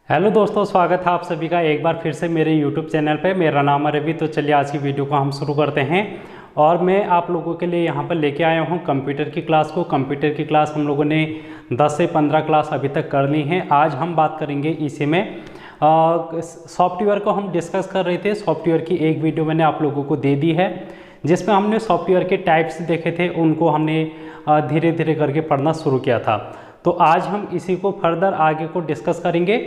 Hello दोस्तों, स्वागत है आप सभी का एक बार फिर से मेरे YouTube चैनल पे। मेरा नाम है रवि। तो चलिए आज की वीडियो को हम शुरू करते हैं। और मैं आप लोगों के लिए यहाँ पर लेके आया हूँ कंप्यूटर की क्लास को। कंप्यूटर की क्लास हम लोगों ने 10 से 15 क्लास अभी तक कर ली हैं। आज हम बात करेंगे इसी में सॉफ्टवेयर को हम डिस्कस कर रहे थे। सॉफ्टवेयर की एक वीडियो मैंने आप लोगों को दे दी है जिसमें हमने सॉफ्टवेयर के टाइप्स देखे थे, उनको हमने धीरे धीरे करके पढ़ना शुरू किया था। तो आज हम इसी को फर्दर आगे को डिस्कस करेंगे।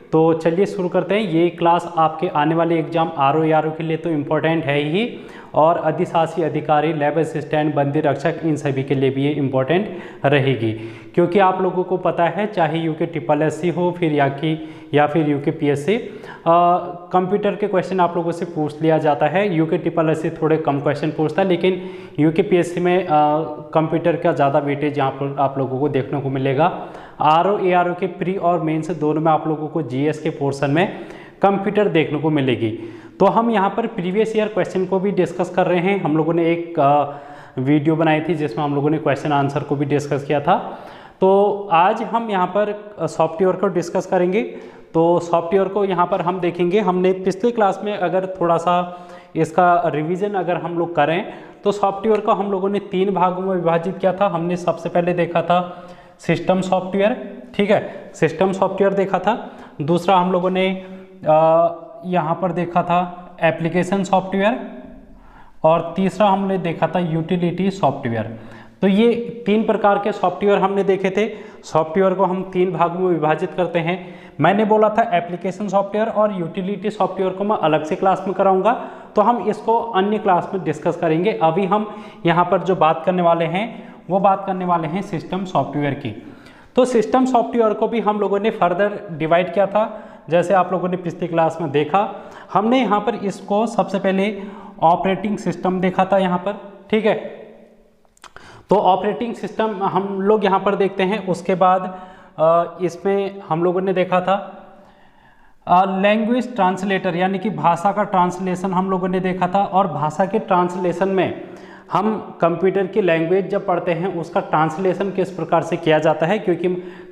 तो चलिए शुरू करते हैं। ये क्लास आपके आने वाले एग्जाम आरओ एआरओ के लिए तो इम्पोर्टेंट है ही, और अधिशासी अधिकारी, लैब असिस्टेंट, बंदी रक्षक, इन सभी के लिए भी ये इम्पोर्टेंट रहेगी। क्योंकि आप लोगों को पता है, चाहे यूके SSS हो फिर या फिर यूके PSC, कंप्यूटर के क्वेश्चन आप लोगों से पूछ लिया जाता है। यूके SSS थोड़े कम क्वेश्चन पूछता है, लेकिन यूके PSC में कंप्यूटर का ज़्यादा वेटेज यहाँ पर आप लोगों को देखने को मिलेगा। आरओ एआरओ के प्री और मेंस दोनों में आप लोगों को जीएस के पोर्शन में कंप्यूटर देखने को मिलेगी। तो हम यहाँ पर प्रीवियस ईयर क्वेश्चन को भी डिस्कस कर रहे हैं। हम लोगों ने एक वीडियो बनाई थी जिसमें हम लोगों ने क्वेश्चन आंसर को भी डिस्कस किया था। तो आज हम यहाँ पर सॉफ्टवेयर को डिस्कस करेंगे। तो सॉफ्टवेयर को यहाँ पर हम देखेंगे। हमने पिछले क्लास में अगर थोड़ा सा इसका रिवीजन अगर हम लोग करें तो सॉफ्टवेयर को हम लोगों ने 3 भागों में विभाजित किया था। हमने सबसे पहले देखा था सिस्टम सॉफ्टवेयर, ठीक है, सिस्टम सॉफ्टवेयर देखा था। दूसरा हम लोगों ने यहाँ पर देखा था एप्लीकेशन सॉफ्टवेयर, और तीसरा हमने देखा था यूटिलिटी सॉफ्टवेयर। तो ये 3 प्रकार के सॉफ्टवेयर हमने देखे थे। सॉफ्टवेयर को हम 3 भागों में विभाजित करते हैं। मैंने बोला था एप्लीकेशन सॉफ्टवेयर और यूटिलिटी सॉफ्टवेयर को मैं अलग से क्लास में कराऊंगा, तो हम इसको अन्य क्लास में डिस्कस करेंगे। अभी हम यहाँ पर जो बात करने वाले हैं वो बात करने वाले हैं सिस्टम सॉफ्टवेयर की। तो सिस्टम सॉफ्टवेयर को भी हम लोगों ने फर्दर डिवाइड किया था। जैसे आप लोगों ने पिछली क्लास में देखा, हमने यहाँ पर इसको सबसे पहले ऑपरेटिंग सिस्टम देखा था यहाँ पर, ठीक है। तो ऑपरेटिंग सिस्टम हम लोग यहाँ पर देखते हैं। उसके बाद इसमें हम लोगों ने देखा था लैंग्वेज ट्रांसलेटर, यानी कि भाषा का ट्रांसलेशन हम लोगों ने देखा था। और भाषा के ट्रांसलेशन में हम कंप्यूटर की लैंग्वेज जब पढ़ते हैं उसका ट्रांसलेशन किस प्रकार से किया जाता है, क्योंकि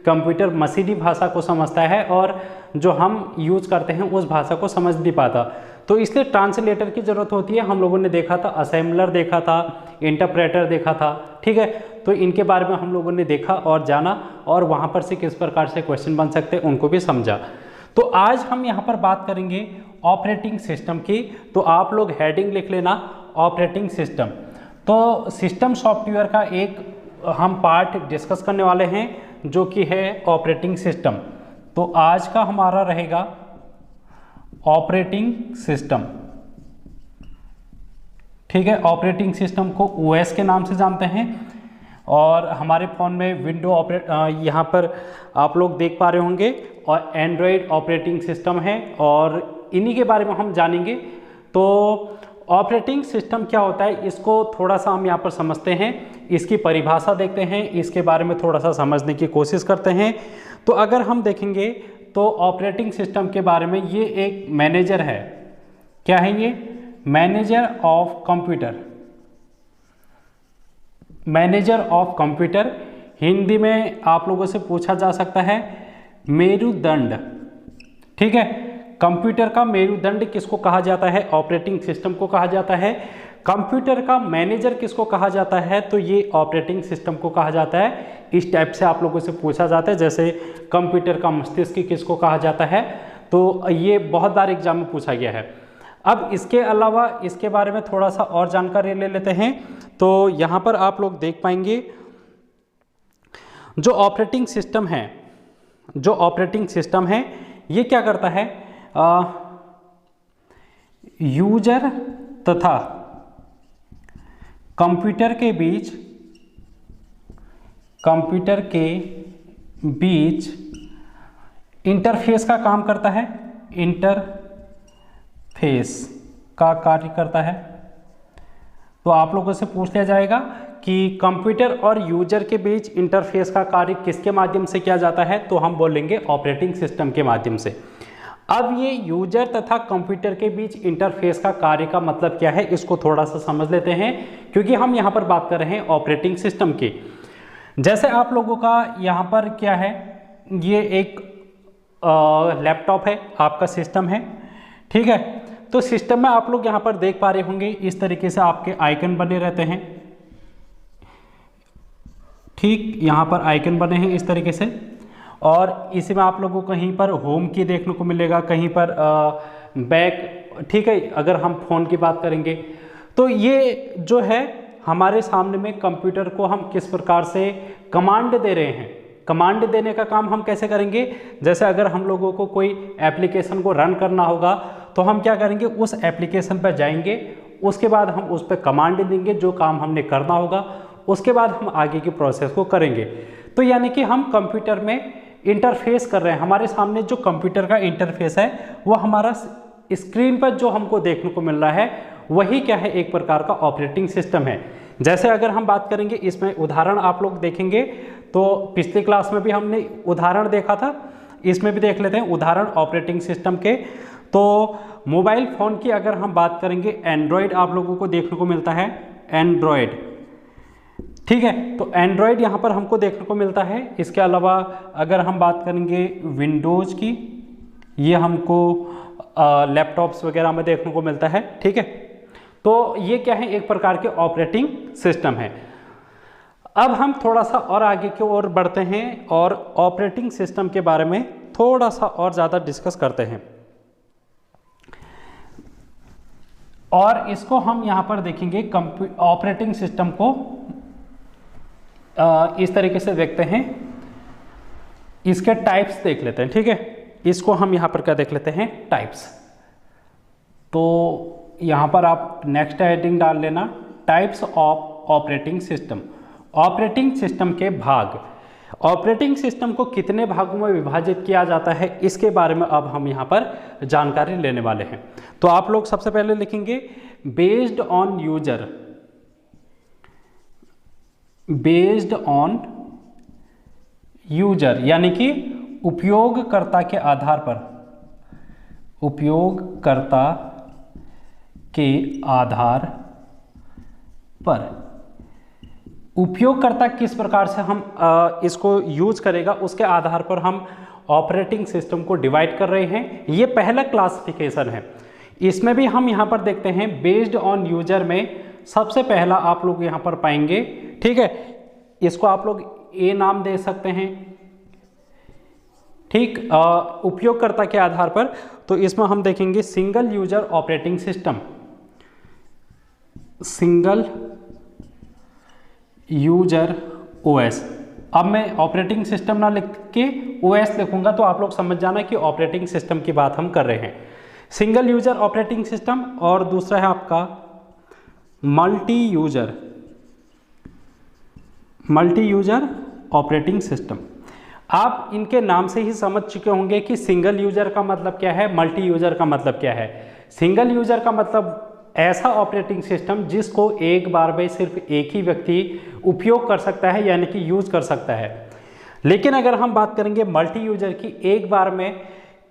कंप्यूटर मशीनी भाषा को समझता है और जो हम यूज करते हैं उस भाषा को समझ नहीं पाता। तो इसलिए ट्रांसलेटर की ज़रूरत होती है। हम लोगों ने देखा था असेंबलर देखा था, इंटरप्रेटर देखा था, ठीक है। तो इनके बारे में हम लोगों ने देखा और जाना, और वहाँ पर से किस प्रकार से क्वेश्चन बन सकते हैं उनको भी समझा। तो आज हम यहाँ पर बात करेंगे ऑपरेटिंग सिस्टम की। तो आप लोग हेडिंग लिख लेना, ऑपरेटिंग सिस्टम। तो सिस्टम सॉफ्टवेयर का एक हम पार्ट डिस्कस करने वाले हैं जो कि है ऑपरेटिंग सिस्टम। तो आज का हमारा रहेगा ऑपरेटिंग सिस्टम, ठीक है। ऑपरेटिंग सिस्टम को OS के नाम से जानते हैं, और हमारे फ़ोन में विंडो यहाँ पर आप लोग देख पा रहे होंगे, और एंड्रॉयड ऑपरेटिंग सिस्टम है, और इन्हीं के बारे में हम जानेंगे। तो ऑपरेटिंग सिस्टम क्या होता है इसको थोड़ा सा हम यहाँ पर समझते हैं, इसकी परिभाषा देखते हैं, इसके बारे में थोड़ा सा समझने की कोशिश करते हैं। तो अगर हम देखेंगे तो ऑपरेटिंग सिस्टम के बारे में, ये एक मैनेजर है। क्या है ये? Manager of computer. Manager of computer Hindi में आप लोगों से पूछा जा सकता है मेरुदंड, ठीक है। कंप्यूटर का मेरुदंड किसको कहा जाता है? ऑपरेटिंग सिस्टम को कहा जाता है। कंप्यूटर का मैनेजर किसको कहा जाता है? तो ये ऑपरेटिंग सिस्टम को कहा जाता है। इस टाइप से आप लोगों से पूछा जाता है। जैसे कंप्यूटर का मस्तिष्क किसको कहा जाता है, तो ये बहुत बार एग्जाम में पूछा गया है। अब इसके अलावा इसके बारे में थोड़ा सा और जानकारी ले लेते हैं। तो यहाँ पर आप लोग देख पाएंगे जो ऑपरेटिंग सिस्टम है ये क्या करता है? यूजर तथा कंप्यूटर के बीच इंटरफेस का काम करता है, इंटरफेस का कार्य करता है। तो आप लोगों से पूछ लिया जाएगा कि कंप्यूटर और यूजर के बीच इंटरफेस का कार्य किसके माध्यम से किया जाता है, तो हम बोलेंगे ऑपरेटिंग सिस्टम के माध्यम से। अब ये यूजर तथा कंप्यूटर के बीच इंटरफेस का कार्य का मतलब क्या है, इसको थोड़ा सा समझ लेते हैं, क्योंकि हम यहाँ पर बात कर रहे हैं ऑपरेटिंग सिस्टम की। जैसे आप लोगों का यहाँ पर क्या है, ये एक लैपटॉप है, आपका सिस्टम है, ठीक है। तो सिस्टम में आप लोग यहाँ पर देख पा रहे होंगे इस तरीके से आपके आइकन बने रहते हैं, ठीक, यहाँ पर आइकन बने हैं इस तरीके से। और इसमें आप लोगों को कहीं पर होम की देखने को मिलेगा, कहीं पर बैक, ठीक है। अगर हम फ़ोन की बात करेंगे तो ये जो है हमारे सामने में कंप्यूटर को हम किस प्रकार से कमांड दे रहे हैं। कमांड देने का काम हम कैसे करेंगे, जैसे अगर हम लोगों को कोई एप्लीकेशन को रन करना होगा तो हम क्या करेंगे, उस एप्लीकेशन पर जाएंगे, उसके बाद हम उस पर कमांड देंगे जो काम हमने करना होगा, उसके बाद हम आगे की प्रोसेस को करेंगे। तो यानी कि हम कंप्यूटर में इंटरफेस कर रहे हैं, हमारे सामने जो कंप्यूटर का इंटरफेस है वो हमारा स्क्रीन पर जो हमको देखने को मिल रहा है वही क्या है, एक प्रकार का ऑपरेटिंग सिस्टम है। जैसे अगर हम बात करेंगे, इसमें उदाहरण आप लोग देखेंगे तो पिछली क्लास में भी हमने उदाहरण देखा था, इसमें भी देख लेते हैं उदाहरण ऑपरेटिंग सिस्टम के। तो मोबाइल फ़ोन की अगर हम बात करेंगे, एंड्रॉयड आप लोगों को देखने को मिलता है, एंड्रॉयड, ठीक है। तो एंड्रॉयड यहाँ पर हमको देखने को मिलता है। इसके अलावा अगर हम बात करेंगे विंडोज़ की, ये हमको लैपटॉप्स वगैरह में देखने को मिलता है, ठीक है। तो ये क्या है, एक प्रकार के ऑपरेटिंग सिस्टम है। अब हम थोड़ा सा और आगे की ओर बढ़ते हैं और ऑपरेटिंग सिस्टम के बारे में थोड़ा सा और ज़्यादा डिस्कस करते हैं। और इसको हम यहाँ पर देखेंगे, ऑपरेटिंग सिस्टम को इस तरीके से देखते हैं, इसके टाइप्स देख लेते हैं, ठीक है। इसको हम यहाँ पर क्या देख लेते हैं, टाइप्स। तो यहाँ पर आप नेक्स्ट हेडिंग डाल लेना, types of operating system. Operating system के भाग, ऑपरेटिंग सिस्टम को कितने भागों में विभाजित किया जाता है इसके बारे में अब हम यहाँ पर जानकारी लेने वाले हैं। तो आप लोग सबसे पहले लिखेंगे based on user, based on user यानी कि उपयोगकर्ता के आधार पर, उपयोगकर्ता के आधार पर, उपयोगकर्ता किस प्रकार से हम इसको यूज करेगा उसके आधार पर हम ऑपरेटिंग सिस्टम को डिवाइड कर रहे हैं। ये पहला क्लासिफिकेशन है। इसमें भी हम यहाँ पर देखते हैं बेस्ड ऑन यूजर में सबसे पहला आप लोग यहाँ पर पाएंगे, ठीक है। इसको आप लोग ए नाम दे सकते हैं, ठीक, उपयोगकर्ता के आधार पर। तो इसमें हम देखेंगे single user operating system, single user OS. अब मैं ऑपरेटिंग सिस्टम ना लिख के ओएस लिखूंगा तो आप लोग समझ जाना कि ऑपरेटिंग सिस्टम की बात हम कर रहे हैं। सिंगल यूजर ऑपरेटिंग सिस्टम, और दूसरा है आपका multi user, multi user operating system. आप इनके नाम से ही समझ चुके होंगे कि सिंगल यूजर का मतलब क्या है, मल्टी यूजर का मतलब क्या है। सिंगल यूजर का मतलब ऐसा ऑपरेटिंग सिस्टम जिसको एक बार में सिर्फ एक ही व्यक्ति उपयोग कर सकता है, यानी कि यूज कर सकता है। लेकिन अगर हम बात करेंगे मल्टी यूजर की, एक बार में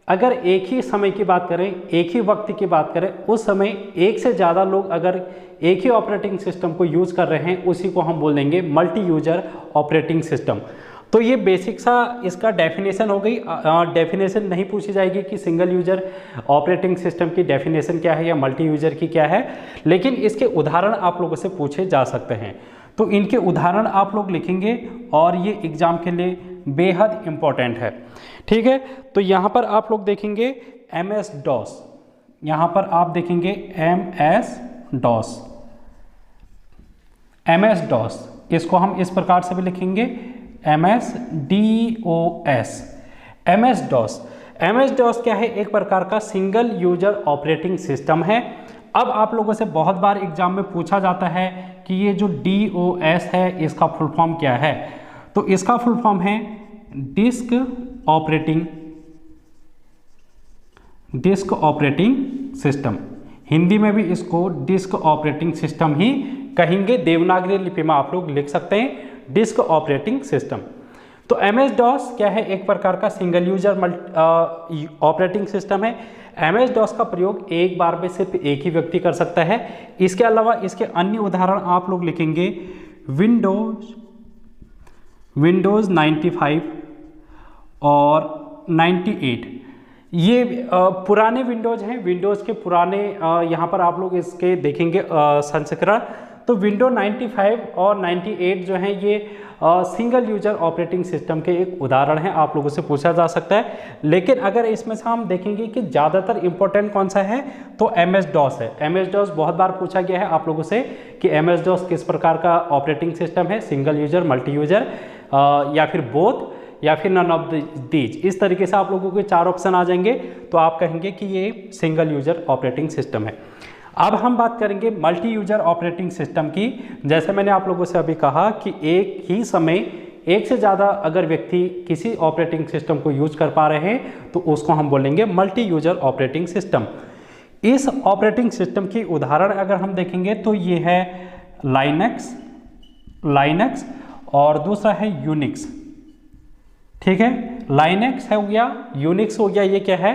अगर एक ही समय की बात करें, एक ही वक्त की बात करें, उस समय एक से ज़्यादा लोग अगर एक ही ऑपरेटिंग सिस्टम को यूज कर रहे हैं, उसी को हम बोल देंगे मल्टी यूजर ऑपरेटिंग सिस्टम। तो ये बेसिक सा इसका डेफिनेशन हो गई। डेफिनेशन नहीं पूछी जाएगी कि सिंगल यूजर ऑपरेटिंग सिस्टम की डेफिनेशन क्या है या मल्टी यूजर की क्या है, लेकिन इसके उदाहरण आप लोगों से पूछे जा सकते हैं। तो इनके उदाहरण आप लोग लिखेंगे और ये एग्जाम के लिए बेहद इम्पोर्टेंट है, ठीक है। तो यहाँ पर आप लोग देखेंगे MS DOS, यहाँ पर आप देखेंगे MS DOS, इसको हम इस प्रकार से भी लिखेंगे MS DOS। MS DOS क्या है, एक प्रकार का सिंगल यूजर ऑपरेटिंग सिस्टम है। अब आप लोगों से बहुत बार एग्जाम में पूछा जाता है कि ये जो DOS है इसका फुल फॉर्म क्या है। तो इसका फुल फॉर्म है डिस्क ऑपरेटिंग सिस्टम। हिंदी में भी इसको डिस्क ऑपरेटिंग सिस्टम ही कहेंगे, देवनागरी लिपि में आप लोग लिख सकते हैं डिस्क ऑपरेटिंग सिस्टम। तो MS DOS क्या है, एक प्रकार का सिंगल यूजर ऑपरेटिंग सिस्टम है। MS DOS का प्रयोग एक बार में सिर्फ एक ही व्यक्ति कर सकता है। इसके अलावा इसके अन्य उदाहरण आप लोग लिखेंगे विंडोज 95 और 98 ये पुराने विंडोज़ हैं, विंडोज़ के पुराने यहाँ पर आप लोग इसके देखेंगे संस्करण। तो विंडो 95 और 98 जो हैं ये सिंगल यूजर ऑपरेटिंग सिस्टम के एक उदाहरण हैं, आप लोगों से पूछा जा सकता है। लेकिन अगर इसमें से हम देखेंगे कि ज़्यादातर इंपॉर्टेंट कौन सा है तो MS DOS है। MS DOS बहुत बार पूछा गया है आप लोगों से कि MS DOS किस प्रकार का ऑपरेटिंग सिस्टम है, सिंगल यूजर, मल्टी यूजर या फिर बोथ या फिर नन ऑफ दीज। इस तरीके से आप लोगों के 4 ऑप्शन आ जाएंगे तो आप कहेंगे कि ये सिंगल यूजर ऑपरेटिंग सिस्टम है। अब हम बात करेंगे मल्टी यूजर ऑपरेटिंग सिस्टम की। जैसे मैंने आप लोगों से अभी कहा कि एक ही समय एक से ज़्यादा अगर व्यक्ति किसी ऑपरेटिंग सिस्टम को यूज कर पा रहे हैं तो उसको हम बोलेंगे मल्टी यूजर ऑपरेटिंग सिस्टम। इस ऑपरेटिंग सिस्टम की उदाहरण अगर हम देखेंगे तो ये है लाइनक्स और दूसरा है यूनिक्स। ठीक है, लाइनक्स है हो गया, यूनिक्स हो गया, ये क्या है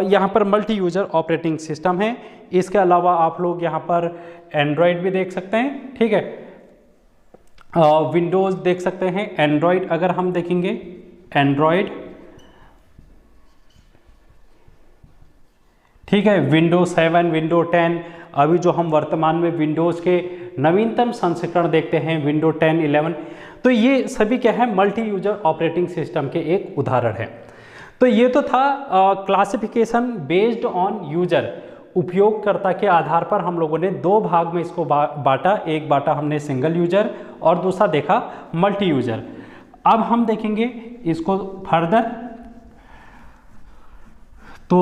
यहाँ पर मल्टी यूजर ऑपरेटिंग सिस्टम है। इसके अलावा आप लोग यहाँ पर एंड्रॉयड भी देख सकते हैं। ठीक है, विंडोज़ देख सकते हैं, एंड्रॉयड अगर हम देखेंगे एंड्रॉयड, ठीक है, विंडो 7, विंडो 10, अभी जो हम वर्तमान में विंडोज़ के नवीनतम संस्करण देखते हैं विंडो 10, 11, तो ये सभी क्या है मल्टी यूजर ऑपरेटिंग सिस्टम के एक उदाहरण है। तो ये तो था क्लासिफिकेशन बेस्ड ऑन यूजर, उपयोगकर्ता के आधार पर हम लोगों ने 2 भाग में इसको बांटा। एक बांटा हमने सिंगल यूजर और दूसरा देखा मल्टी यूजर। अब हम देखेंगे इसको फर्दर। तो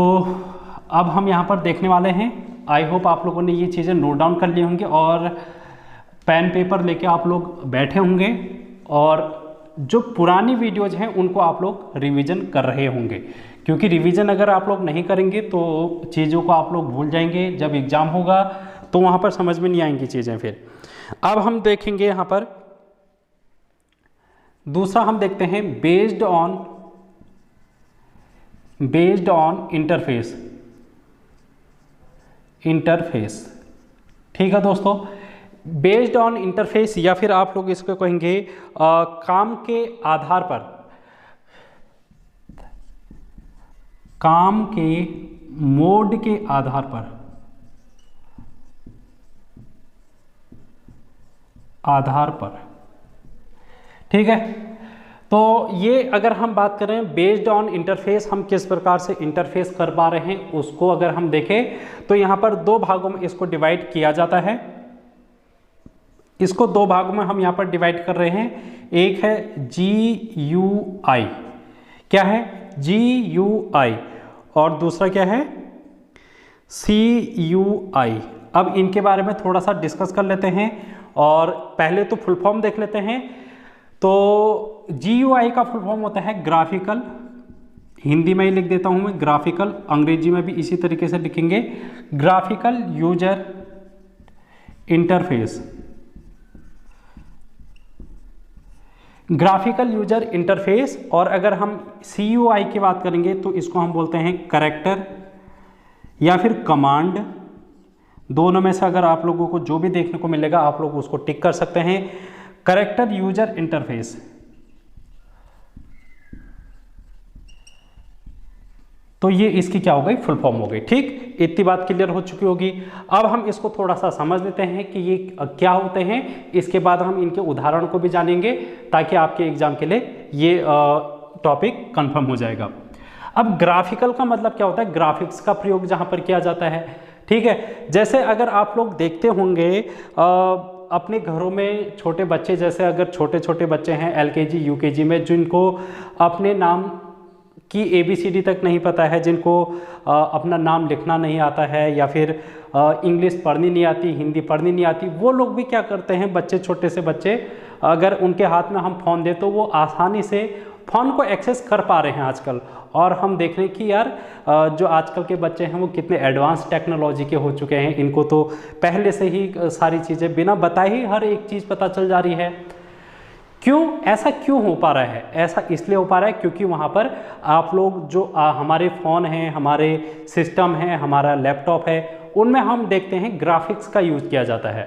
अब हम यहाँ पर देखने वाले हैं, आई होप आप लोगों ने ये चीज़ें नोट डाउन कर ली होंगी और पेन पेपर लेके आप लोग बैठे होंगे और जो पुरानी वीडियोज हैं उनको आप लोग रिवीजन कर रहे होंगे, क्योंकि रिवीजन अगर आप लोग नहीं करेंगे तो चीज़ों को आप लोग भूल जाएंगे। जब एग्ज़ाम होगा तो वहाँ पर समझ में नहीं आएंगी चीज़ें। फिर अब हम देखेंगे यहाँ पर दूसरा, हम देखते हैं बेस्ड ऑन इंटरफेस। ठीक है दोस्तों, बेस्ड ऑन इंटरफेस या फिर आप लोग इसको कहेंगे काम के आधार पर, काम के मोड के आधार पर। ठीक है, तो ये अगर हम बात करें बेस्ड ऑन इंटरफेस, हम किस प्रकार से इंटरफेस कर पा रहे हैं उसको अगर हम देखें तो यहाँ पर 2 भागों में इसको डिवाइड किया जाता है। इसको 2 भागों में हम यहाँ पर डिवाइड कर रहे हैं। एक है GUI, क्या है GUI, और दूसरा क्या है CUI। अब इनके बारे में थोड़ा सा डिस्कस कर लेते हैं और पहले तो फुल फॉर्म देख लेते हैं। तो GUI का फुल फॉर्म होता है ग्राफिकल, हिंदी में ही लिख देता हूँ मैं ग्राफिकल, अंग्रेजी में भी इसी तरीके से लिखेंगे graphical user interface. Graphical user interface. और अगर हम CUI की बात करेंगे तो इसको हम बोलते हैं कैरेक्टर या फिर कमांड। दोनों में से अगर आप लोगों को जो भी देखने को मिलेगा आप लोग उसको टिक कर सकते हैं। कैरेक्टर यूजर इंटरफेस, तो ये इसकी क्या हो गई फुल फॉर्म हो गई। ठीक, इतनी बात क्लियर हो चुकी होगी। अब हम इसको थोड़ा सा समझ लेते हैं कि ये क्या होते हैं, इसके बाद हम इनके उदाहरण को भी जानेंगे ताकि आपके एग्जाम के लिए ये टॉपिक कंफर्म हो जाएगा। अब ग्राफिकल का मतलब क्या होता है, ग्राफिक्स का प्रयोग जहाँ पर किया जाता है। ठीक है, जैसे अगर आप लोग देखते होंगे अपने घरों में छोटे बच्चे, जैसे अगर छोटे छोटे बच्चे हैं LKG UKG में, जिनको अपने नाम की ABCD तक नहीं पता है, जिनको अपना नाम लिखना नहीं आता है या फिर इंग्लिश पढ़नी नहीं आती, हिंदी पढ़नी नहीं आती, वो लोग भी क्या करते हैं, बच्चे, छोटे से बच्चे, अगर उनके हाथ में हम फ़ोन दें तो वो आसानी से फ़ोन को एक्सेस कर पा रहे हैं आजकल। और हम देख रहे हैं कि यार जो आजकल के बच्चे हैं वो कितने एडवांस टेक्नोलॉजी के हो चुके हैं, इनको तो पहले से ही सारी चीज़ें बिना बताए ही हर एक चीज़ पता चल जा रही है। क्यों, ऐसा क्यों हो पा रहा है? ऐसा इसलिए हो पा रहा है क्योंकि वहाँ पर आप लोग जो हमारे फ़ोन हैं, हमारे सिस्टम हैं, हमारा लैपटॉप है, उनमें हम देखते हैं ग्राफिक्स का यूज़ किया जाता है।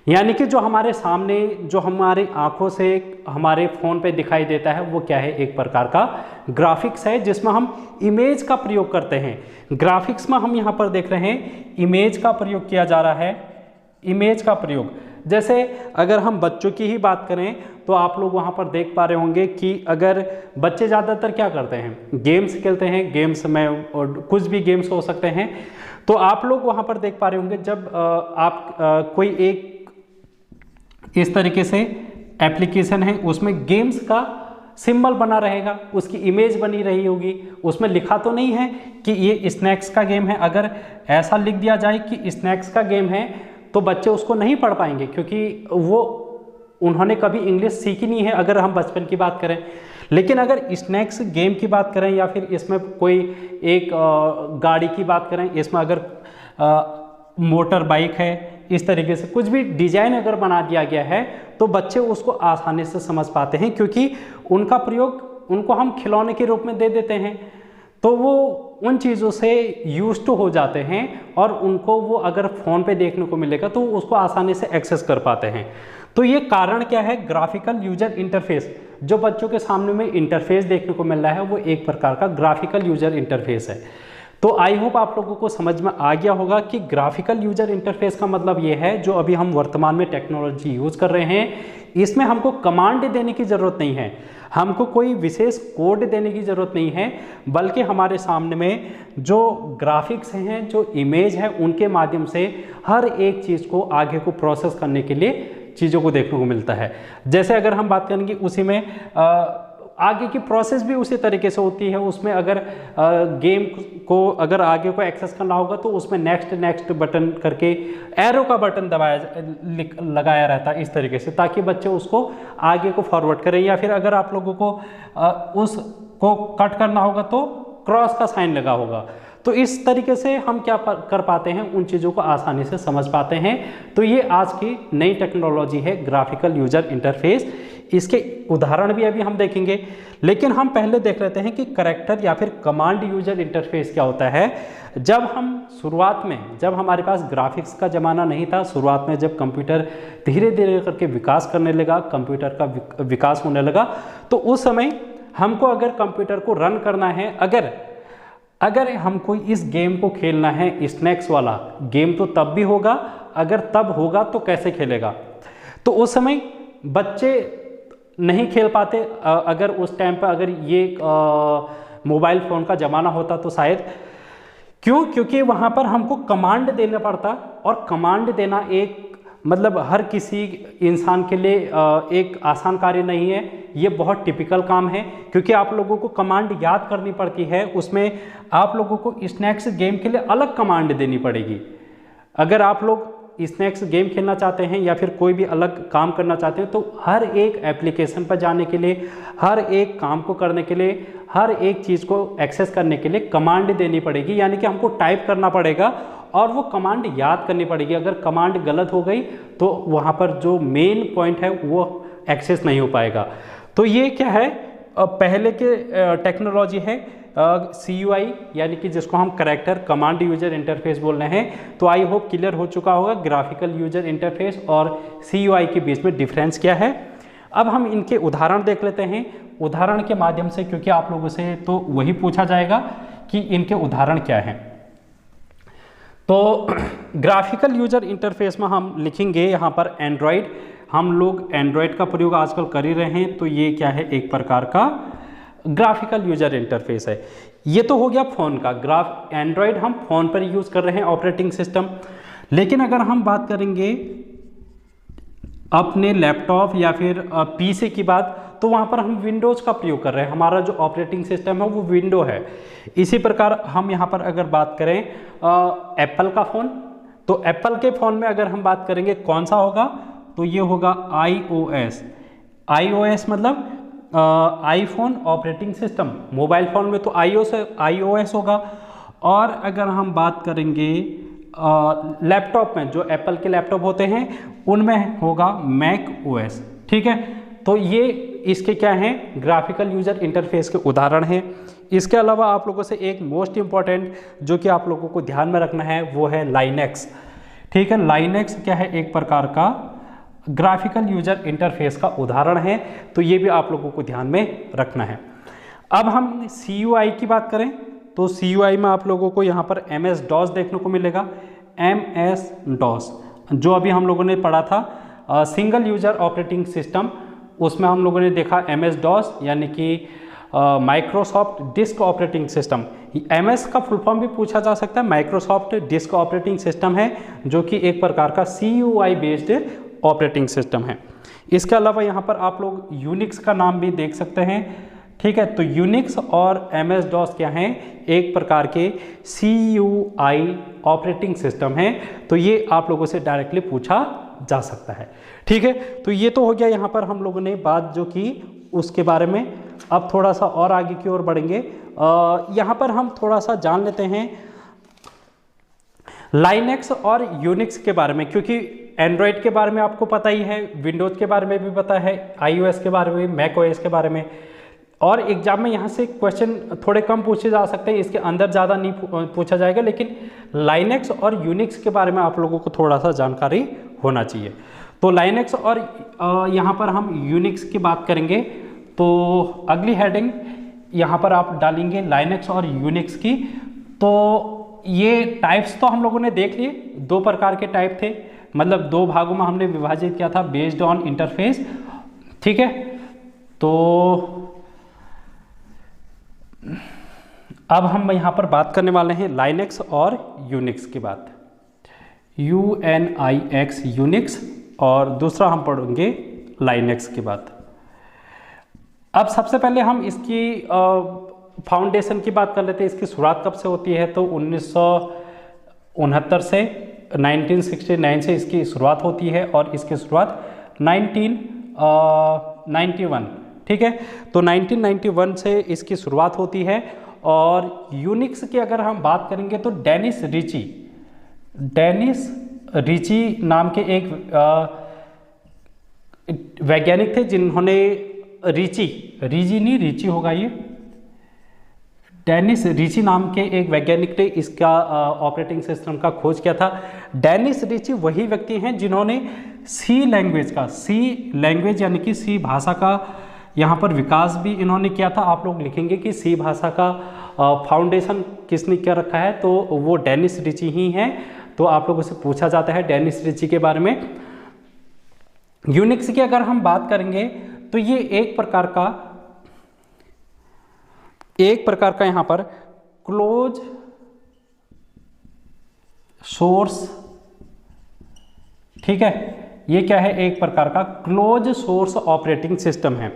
यानी कि जो हमारे सामने, जो हमारी आंखों से हमारे फ़ोन पे दिखाई देता है, वो क्या है, एक प्रकार का ग्राफिक्स है जिसमें हम इमेज का प्रयोग करते हैं। ग्राफिक्स में हम यहाँ पर देख रहे हैं इमेज का प्रयोग किया जा रहा है। इमेज का प्रयोग, जैसे अगर हम बच्चों की ही बात करें तो आप लोग वहाँ पर देख पा रहे होंगे कि अगर बच्चे ज़्यादातर क्या करते हैं, गेम्स खेलते हैं। गेम्स में और कुछ भी गेम्स हो सकते हैं। तो आप लोग वहाँ पर देख पा रहे होंगे जब आप कोई एक इस तरीके से एप्लीकेशन है, उसमें गेम्स का सिंबल बना रहेगा, उसकी इमेज बनी रही होगी, उसमें लिखा तो नहीं है कि ये स्नैक्स का गेम है। अगर ऐसा लिख दिया जाए कि स्नैक्स का गेम है तो बच्चे उसको नहीं पढ़ पाएंगे, क्योंकि वो उन्होंने कभी इंग्लिश सीखी नहीं है अगर हम बचपन की बात करें। लेकिन अगर स्नैक्स गेम की बात करें या फिर इसमें कोई एक गाड़ी की बात करें, इसमें अगर मोटर बाइक है, इस तरीके से कुछ भी डिजाइन अगर बना दिया गया है तो बच्चे उसको आसानी से समझ पाते हैं, क्योंकि उनका प्रयोग उनको हम खिलौने के रूप में दे देते हैं। तो वो उन चीज़ों से यूज्ड टू हो जाते हैं और उनको वो अगर फ़ोन पे देखने को मिलेगा तो उसको आसानी से एक्सेस कर पाते हैं। तो ये कारण क्या है, ग्राफिकल यूजर इंटरफेस। जो बच्चों के सामने में इंटरफेस देखने को मिल रहा है वो एक प्रकार का ग्राफिकल यूजर इंटरफेस है। तो आई होप आप लोगों को समझ में आ गया होगा कि ग्राफिकल यूजर इंटरफेस का मतलब ये है, जो अभी हम वर्तमान में टेक्नोलॉजी यूज़ कर रहे हैं, इसमें हमको कमांड देने की ज़रूरत नहीं है, हमको कोई विशेष कोड देने की ज़रूरत नहीं है, बल्कि हमारे सामने में जो ग्राफिक्स हैं, जो इमेज है, उनके माध्यम से हर एक चीज़ को आगे को प्रोसेस करने के लिए चीज़ों को देखने को मिलता है। जैसे अगर हम बात करेंगे उसी में आगे की प्रोसेस भी उसी तरीके से होती है। उसमें अगर गेम को अगर आगे को एक्सेस करना होगा तो उसमें नेक्स्ट नेक्स्ट बटन करके एरो का बटन लगाया रहता है इस तरीके से, ताकि बच्चे उसको आगे को फॉरवर्ड करें। या फिर अगर आप लोगों को उसको कट करना होगा तो क्रॉस का साइन लगा होगा। तो इस तरीके से हम क्या कर पाते हैं, उन चीज़ों को आसानी से समझ पाते हैं। तो ये आज की नई टेक्नोलॉजी है ग्राफिकल यूजर इंटरफेस। इसके उदाहरण भी अभी हम देखेंगे, लेकिन हम पहले देख लेते हैं कि कैरेक्टर या फिर कमांड यूजर इंटरफेस क्या होता है। जब हम शुरुआत में, जब हमारे पास ग्राफिक्स का ज़माना नहीं था, शुरुआत में जब कंप्यूटर धीरे धीरे करके विकास करने लगा, कंप्यूटर का विकास होने लगा, तो उस समय हमको अगर कंप्यूटर को रन करना है, अगर हमको इस गेम को खेलना है, स्नैक्स वाला गेम, तो तब भी होगा, अगर तब होगा तो कैसे खेलेगा। तो उस समय बच्चे नहीं खेल पाते। अगर उस टाइम पर अगर ये मोबाइल फ़ोन का ज़माना होता तो शायद, क्योंकि वहाँ पर हमको कमांड देना पड़ता, और कमांड देना एक मतलब हर किसी इंसान के लिए एक आसान कार्य नहीं है। ये बहुत टिपिकल काम है, क्योंकि आप लोगों को कमांड याद करनी पड़ती है। उसमें आप लोगों को स्नैक्स गेम के लिए अलग कमांड देनी पड़ेगी। अगर आप लोग स्नैक्स गेम खेलना चाहते हैं या फिर कोई भी अलग काम करना चाहते हैं, तो हर एक एप्लीकेशन पर जाने के लिए, हर एक काम को करने के लिए, हर एक चीज़ को एक्सेस करने के लिए कमांड देनी पड़ेगी। यानी कि हमको टाइप करना पड़ेगा और वो कमांड याद करनी पड़ेगी। अगर कमांड गलत हो गई तो वहाँ पर जो मेन पॉइंट है वो एक्सेस नहीं हो पाएगा। तो ये क्या है, पहले के टेक्नोलॉजी है CUI, यानी कि जिसको हम कैरेक्टर कमांड यूजर इंटरफेस बोल रहे हैं। तो आई होप क्लियर हो चुका होगा ग्राफिकल यूजर इंटरफेस और CUI के बीच में डिफरेंस क्या है। अब हम इनके उदाहरण देख लेते हैं, उदाहरण के माध्यम से, क्योंकि आप लोगों से तो वही पूछा जाएगा कि इनके उदाहरण क्या हैं। तो ग्राफिकल यूजर इंटरफेस में हम लिखेंगे यहाँ पर एंड्रॉयड। हम लोग एंड्रॉयड का प्रयोग आजकल कर ही रहे हैं, तो ये क्या है, एक प्रकार का ग्राफिकल यूजर इंटरफेस है। ये तो हो गया फ़ोन का। एंड्रॉयड हम फ़ोन पर यूज़ कर रहे हैं ऑपरेटिंग सिस्टम। लेकिन अगर हम बात करेंगे अपने लैपटॉप या फिर PC की बात, तो वहाँ पर हम विंडोज़ का प्रयोग कर रहे हैं। हमारा जो ऑपरेटिंग सिस्टम है वो विंडो है। इसी प्रकार हम यहाँ पर अगर बात करें एप्पल का फ़ोन, तो एप्पल के फ़ोन में अगर हम बात करेंगे कौन सा होगा, तो ये होगा iOS मतलब iPhone operating system. Mobile phone में तो iOS होगा। और अगर हम बात करेंगे लैपटॉप में, जो एप्पल के लैपटॉप होते हैं उनमें होगा macOS। ठीक है, तो ये इसके क्या हैं, ग्राफिकल यूजर इंटरफेस के उदाहरण हैं। इसके अलावा आप लोगों से एक मोस्ट इम्पॉर्टेंट जो कि आप लोगों को ध्यान में रखना है वो है लाइनेक्स। ठीक है, लाइनेक्स क्या है, एक प्रकार का ग्राफिकल यूजर इंटरफेस का उदाहरण है, तो ये भी आप लोगों को ध्यान में रखना है। अब हम CUI की बात करें तो CUI में आप लोगों को यहाँ पर MS DOS देखने को मिलेगा। MS DOS जो अभी हम लोगों ने पढ़ा था सिंगल यूजर ऑपरेटिंग सिस्टम, उसमें हम लोगों ने देखा MS DOS यानी कि Microsoft disk operating system. MS का फुल फॉर्म भी पूछा जा सकता है, माइक्रोसॉफ्ट डिस्क ऑपरेटिंग सिस्टम है, जो कि एक प्रकार का CUI बेस्ड ऑपरेटिंग सिस्टम है। इसके अलावा यहाँ पर आप लोग यूनिक्स का नाम भी देख सकते हैं, ठीक है। तो यूनिक्स और MS DOS क्या हैं, एक प्रकार के CUI ऑपरेटिंग सिस्टम हैं, तो ये आप लोगों से डायरेक्टली पूछा जा सकता है, ठीक है। तो ये तो हो गया यहाँ पर हम लोगों ने बात जो की उसके बारे में। अब थोड़ा सा और आगे की ओर बढ़ेंगे, यहाँ पर हम थोड़ा सा जान लेते हैं लाइनेक्स और यूनिक्स के बारे में, क्योंकि एंड्रॉयड के बारे में आपको पता ही है, विंडोज़ के बारे में भी पता है, iOS के बारे में, macOS के बारे में, और एग्जाम में यहाँ से क्वेश्चन थोड़े कम पूछे जा सकते हैं, इसके अंदर ज़्यादा नहीं पूछा जाएगा, लेकिन लाइनेक्स और यूनिक्स के बारे में आप लोगों को थोड़ा सा जानकारी होना चाहिए। तो लाइनेक्स और यहाँ पर हम यूनिक्स की बात करेंगे, तो अगली हेडिंग यहाँ पर आप डालेंगे लाइनेक्स और यूनिक्स की। तो ये टाइप्स तो हम लोगों ने देख लिए, दो प्रकार के टाइप थे, मतलब दो भागों में हमने विभाजित किया था बेस्ड ऑन इंटरफेस, ठीक है। तो अब हम यहाँ पर बात करने वाले हैं लाइनेक्स और यूनिक्स की बात, UNIX यूनिक्स, और दूसरा हम पढ़ेंगे लाइनेक्स की बात। अब सबसे पहले हम इसकी फाउंडेशन की बात कर लेते हैं, इसकी शुरुआत कब से होती है, तो 1969 से 1969 से इसकी शुरुआत होती है, और इसकी शुरुआत 1991, ठीक है। तो 1991 से इसकी शुरुआत होती है। और यूनिक्स की अगर हम बात करेंगे तो डेनिस रिची नाम के एक वैज्ञानिक थे, जिन्होंने रिची होगा ये, डेनिस रिची नाम के एक वैज्ञानिक ने इसका ऑपरेटिंग सिस्टम का खोज किया था। डेनिस रिची वही व्यक्ति हैं जिन्होंने सी लैंग्वेज यानी कि सी भाषा का यहाँ पर विकास भी इन्होंने किया था। आप लोग लिखेंगे कि सी भाषा का फाउंडेशन किसने क्या रखा है, तो वो डेनिस रिची ही हैं। तो आप लोगों से पूछा जाता है डेनिस रिची के बारे में। यूनिक्स की अगर हम बात करेंगे तो ये एक प्रकार का यहाँ पर क्लोज सोर्स, ठीक है, ये क्या है, एक प्रकार का क्लोज सोर्स ऑपरेटिंग सिस्टम है।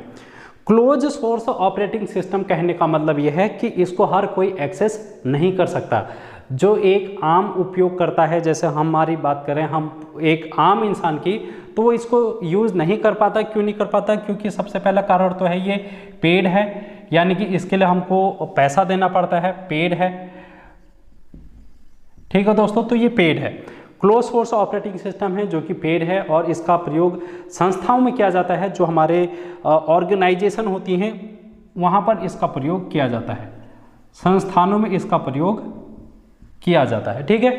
क्लोज सोर्स ऑपरेटिंग सिस्टम कहने का मतलब यह है कि इसको हर कोई एक्सेस नहीं कर सकता। जो एक आम उपयोग करता है, जैसे हमारी बात करें हम एक आम इंसान की, तो वो इसको यूज़ नहीं कर पाता। क्यों नहीं कर पाता? क्योंकि सबसे पहला कारण तो है ये पेड है, यानी कि इसके लिए हमको पैसा देना पड़ता है, पेड है, ठीक है दोस्तों। तो ये पेड है, क्लोज सोर्स ऑपरेटिंग सिस्टम है जो कि पेड है, और इसका प्रयोग संस्थाओं में किया जाता है। जो हमारे ऑर्गेनाइजेशन होती हैं वहाँ पर इसका प्रयोग किया जाता है, संस्थानों में इसका प्रयोग किया जाता है, ठीक है।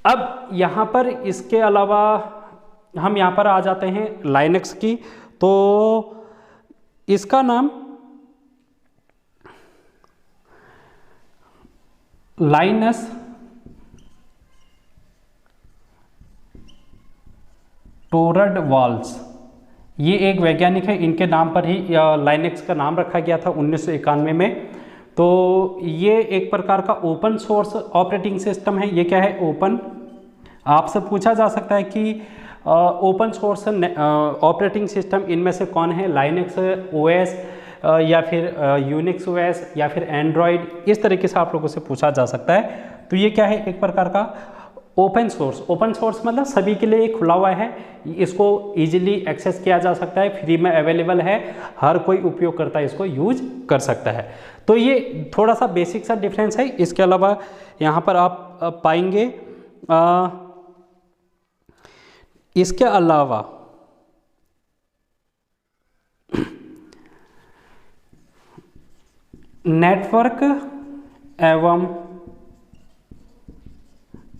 अब यहाँ पर इसके अलावा हम यहाँ पर आ जाते हैं लाइनेक्स की। तो इसका नाम लाइनस टोरडवाल्स, ये एक वैज्ञानिक है, इनके नाम पर ही लाइनेक्स का नाम रखा गया था 1991 में। तो ये एक प्रकार का ओपन सोर्स ऑपरेटिंग सिस्टम है। ये क्या है? ओपन। आपसे पूछा जा सकता है कि ओपन सोर्स ऑपरेटिंग सिस्टम इनमें से कौन है? लाइनेक्स ओएस या फिर यूनिक्स ओएस या फिर एंड्रॉयड, इस तरीके से आप लोगों से पूछा जा सकता है। तो ये क्या है? एक प्रकार का ओपन सोर्स। ओपन सोर्स मतलब सभी के लिए खुला हुआ है, इसको इजीली एक्सेस किया जा सकता है, फ्री में अवेलेबल है, हर कोई उपयोगकर्ता इसको यूज कर सकता है। तो ये थोड़ा सा बेसिक सा डिफरेंस है। इसके अलावा यहाँ पर आप पाएंगे इसके अलावा नेटवर्क एवं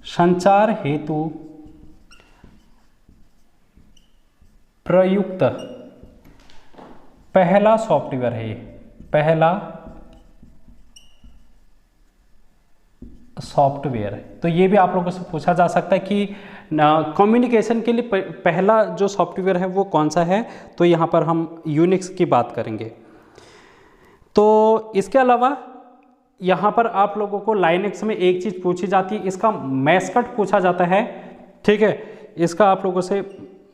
संचार हेतु प्रयुक्त पहला सॉफ्टवेयर है ये, पहला सॉफ्टवेयर है। तो ये भी आप लोगों से पूछा जा सकता है कि कम्युनिकेशन के लिए पहला जो सॉफ्टवेयर है वो कौन सा है। तो यहाँ पर हम यूनिक्स की बात करेंगे। तो इसके अलावा यहाँ पर आप लोगों को लाइनक्स में एक चीज़ पूछी जाती है, इसका मैस्कट पूछा जाता है, ठीक है। इसका आप लोगों से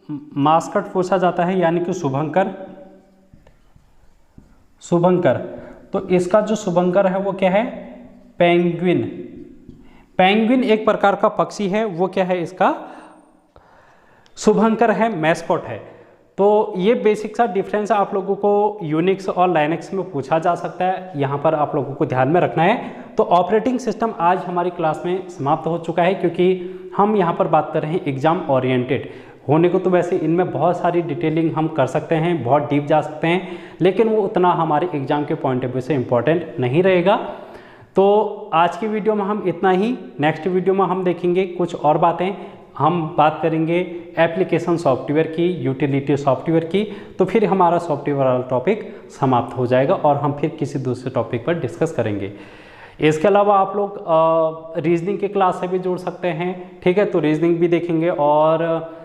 मास्कट पूछा जाता है, यानी कि शुभंकर। शुभंकर, तो इसका जो शुभंकर है वो क्या है, पेंगुइन। पेंगुइन एक प्रकार का पक्षी है, वो क्या है, इसका शुभंकर है, मैस्कॉट है। तो ये बेसिक सा डिफरेंस आप लोगों को यूनिक्स और लाइनक्स में पूछा जा सकता है, यहाँ पर आप लोगों को ध्यान में रखना है। तो ऑपरेटिंग सिस्टम आज हमारी क्लास में समाप्त हो चुका है, क्योंकि हम यहाँ पर बात कर रहे हैं एग्जाम ओरिएंटेड होने को। तो वैसे इनमें बहुत सारी डिटेलिंग हम कर सकते हैं, बहुत डीप जा सकते हैं, लेकिन वो उतना हमारे एग्जाम के पॉइंट ऑफ व्यू से इम्पोर्टेंट नहीं रहेगा। तो आज की वीडियो में हम इतना ही। नेक्स्ट वीडियो में हम देखेंगे कुछ और बातें, हम बात करेंगे एप्लीकेशन सॉफ्टवेयर की, यूटिलिटी सॉफ्टवेयर की। तो फिर हमारा सॉफ्टवेयर वाला टॉपिक समाप्त हो जाएगा और हम फिर किसी दूसरे टॉपिक पर डिस्कस करेंगे। इसके अलावा आप लोग रीजनिंग की क्लास से भी जुड़ सकते हैं, ठीक है। तो रीजनिंग भी देखेंगे और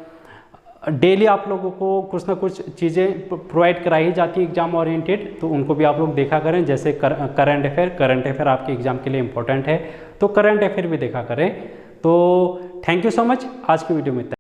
डेली आप लोगों को कुछ ना कुछ चीज़ें प्रोवाइड कराई जाती है एग्जाम ओरिएंटेड, तो उनको भी आप लोग देखा करें। जैसे करंट अफेयर आपके एग्जाम के लिए इंपॉर्टेंट है, तो करंट अफेयर भी देखा करें। तो थैंक यू सो मच, आज की वीडियो में इतना।